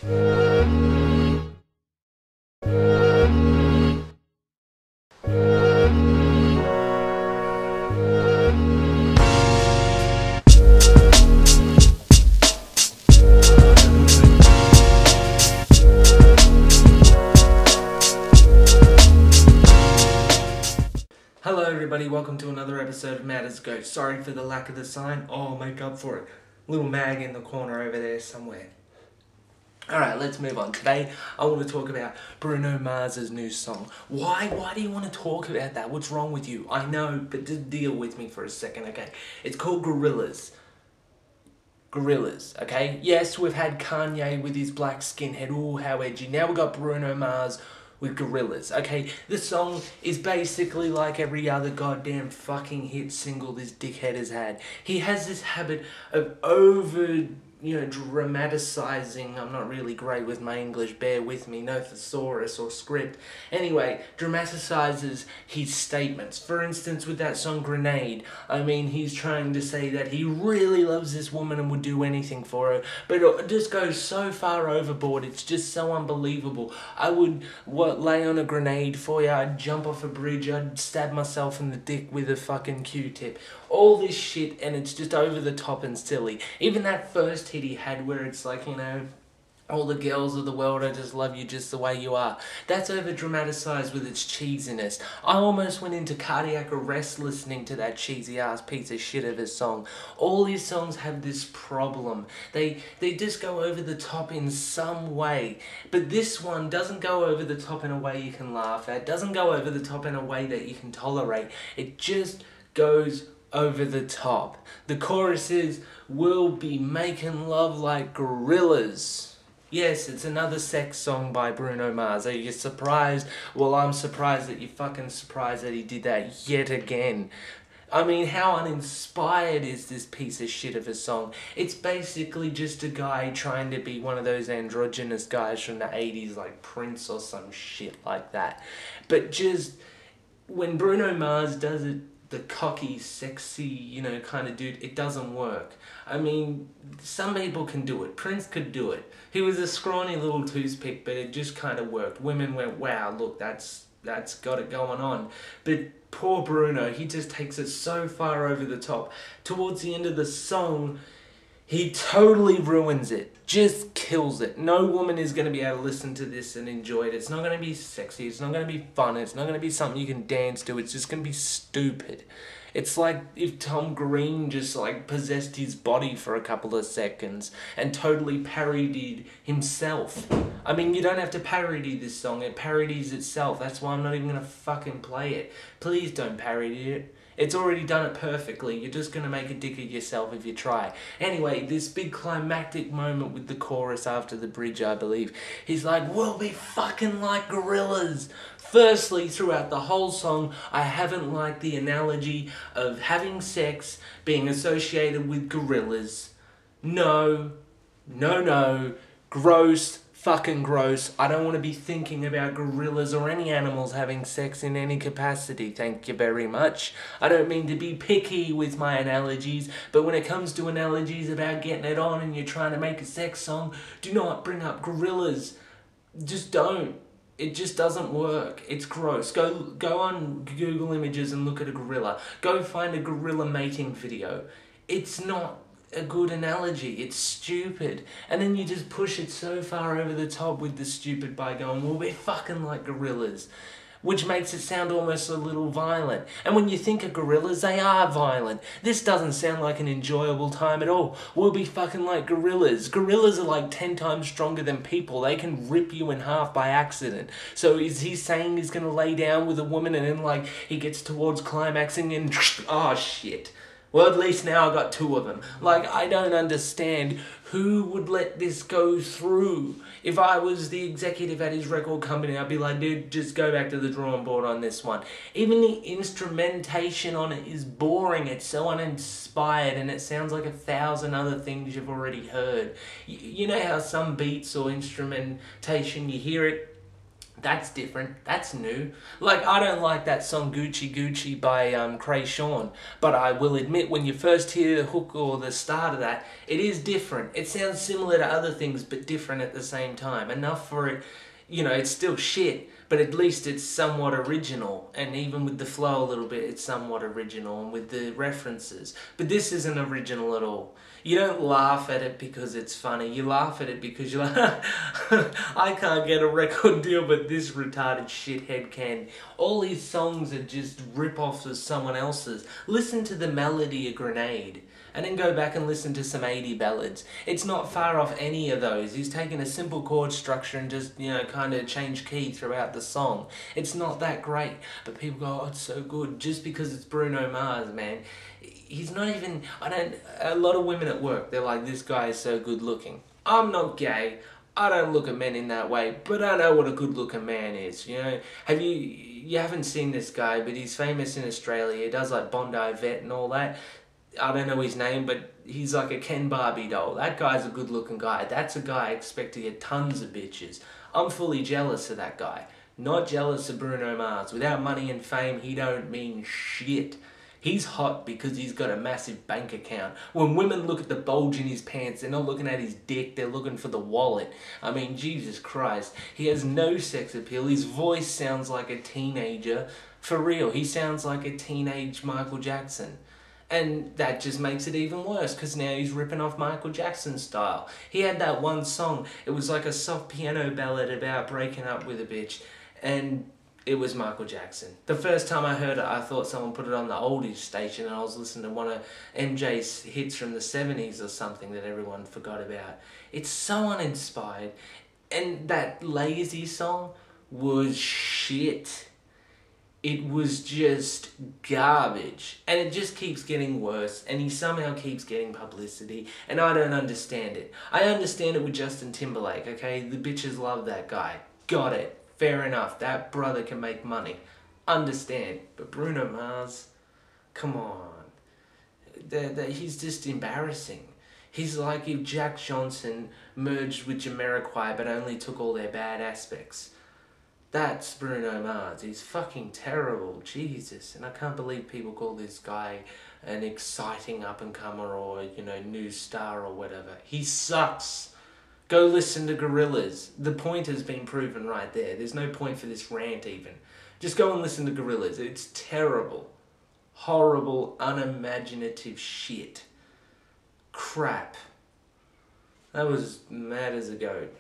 Hello everybody, welcome to another episode of Matters Go. Sorry for the lack of the sign. I'll make up for it. Little mag in the corner over there somewhere. Alright, let's move on. Today, I want to talk about Bruno Mars' new song. Why do you want to talk about that? What's wrong with you? I know, but just deal with me for a second, okay? It's called Gorillaz. Gorillaz, okay? Yes, we've had Kanye with his black skinhead. Ooh, how edgy. Now we've got Bruno Mars with Gorillaz, okay? The song is basically like every other goddamn fucking hit single this dickhead has had. He has this habit of dramaticizing. I'm not really great with my English, bear with me, no thesaurus or script. Anyway, dramatizes his statements. For instance, with that song Grenade, I mean, he's trying to say that he really loves this woman and would do anything for her, but it just goes so far overboard, it's just so unbelievable. I would, lay on a grenade for you, I'd jump off a bridge, I'd stab myself in the dick with a fucking Q-tip. All this shit, and it's just over the top and silly. Even that first hit he had where it's like, all the girls of the world, I just love you just the way you are. That's over-dramatized with its cheesiness. I almost went into cardiac arrest listening to that cheesy-ass piece of shit of a song. All his songs have this problem. They just go over the top in some way. But this one doesn't go over the top in a way you can laugh at. Doesn't go over the top in a way that you can tolerate. It just goes over the top. The chorus is, "We'll be making love like gorillas." Yes, it's another sex song by Bruno Mars. Are you surprised? Well, I'm surprised that you're fucking surprised that he did that yet again. I mean, how uninspired is this piece of shit of a song? It's basically just a guy trying to be one of those androgynous guys from the 80s, like Prince or some shit like that. But just, when Bruno Mars does it, the cocky, sexy, kind of dude, it doesn't work. I mean, some people can do it. Prince could do it. He was a scrawny little toothpick, but it just kind of worked. Women went, wow, look, that's got it going on. But poor Bruno, he just takes it so far over the top. Towards the end of the song, he totally ruins it. Just kills it. No woman is going to be able to listen to this and enjoy it. It's not going to be sexy. It's not going to be fun. It's not going to be something you can dance to. It's just going to be stupid. It's like if Tom Green just possessed his body for a couple of seconds and totally parodied himself. I mean, you don't have to parody this song. It parodies itself. That's why I'm not even going to fucking play it. Please don't parody it. It's already done it perfectly. You're just going to make a dick of yourself if you try. Anyway, this big climactic moment with the chorus after the bridge, I believe. He's like, we'll be fucking like gorillas. Firstly, throughout the whole song, I haven't liked the analogy of having sex being associated with gorillas. No. Gross. Fucking gross. I don't want to be thinking about gorillas or any animals having sex in any capacity, thank you very much. I don't mean to be picky with my analogies, but when it comes to analogies about getting it on and you're trying to make a sex song, do not bring up gorillas. Just don't. It just doesn't work. It's gross. Go on Google Images and look at a gorilla. Go find a gorilla mating video. It's not a good analogy. It's stupid. And then you just push it so far over the top with the stupid by going, well, we're fucking like gorillas, which makes it sound almost a little violent. And when you think of gorillas, they are violent. This doesn't sound like an enjoyable time at all. We'll be fucking like gorillas. Gorillas are like 10 times stronger than people. They can rip you in half by accident. So is he saying he's gonna lay down with a woman and then he gets towards climaxing and oh shit. Well, at least now I got 2 of them. I don't understand who would let this go through. If I was the executive at his record company, I'd be like, dude, just go back to the drawing board on this one. Even the instrumentation on it is boring. It's so uninspired and it sounds like 1,000 other things you've already heard. You know how some beats or instrumentation, you hear it That's different. That's new. Like, I don't like that song Gucci Gucci by Krayshawn, but I will admit when you first hear the hook or the start of that, it is different. It sounds similar to other things, but different at the same time. Enough for it, it's still shit, but at least it's somewhat original. And even with the flow a little bit, it's somewhat original, and with the references. But this isn't original at all. You don't laugh at it because it's funny. You laugh at it because you're like, I can't get a record deal, but this retarded shithead can. All his songs are just rip-offs of someone else's. Listen to the melody of Grenade, and then go back and listen to some 80 ballads. It's not far off any of those. He's taken a simple chord structure and just, kind of changed key throughout the song. It's not that great, but people go, oh, it's so good, just because it's Bruno Mars, man. He's not even, a lot of women at work, they're like, this guy is so good looking. I'm not gay. I don't look at men in that way, but I know what a good looking man is, you haven't seen this guy, but he's famous in Australia. He does like Bondi Vet and all that. I don't know his name, but he's like a Ken Barbie doll. That guy's a good looking guy. That's a guy I expect to get tons of bitches. I'm fully jealous of that guy. Not jealous of Bruno Mars. Without money and fame, he don't mean shit. He's hot because he's got a massive bank account. When women look at the bulge in his pants, they're not looking at his dick, they're looking for the wallet. I mean, Jesus Christ. He has no sex appeal. His voice sounds like a teenager. For real, he sounds like a teenage Michael Jackson. And that just makes it even worse, because now he's ripping off Michael Jackson style. He had that one song, it was like a soft piano ballad about breaking up with a bitch, and it was Michael Jackson. The first time I heard it, I thought someone put it on the oldies station, and I was listening to one of MJ's hits from the 70s or something that everyone forgot about. It's so uninspired, and that Lazy song was shit. It was just garbage. And it just keeps getting worse. And he somehow keeps getting publicity. And I don't understand it. I understand it with Justin Timberlake, okay? The bitches love that guy. Got it. Fair enough. That brother can make money. Understand. But Bruno Mars, come on. He's just embarrassing. He's like if Jack Johnson merged with Jamiroquai but only took all their bad aspects. That's Bruno Mars. He's fucking terrible. Jesus. And I can't believe people call this guy an exciting up-and-comer or, new star or whatever. He sucks. Go listen to Gorillaz. The point has been proven right there. There's no point for this rant even. Just go and listen to Gorillaz. It's terrible. Horrible, unimaginative shit. Crap. That was mad as a goat.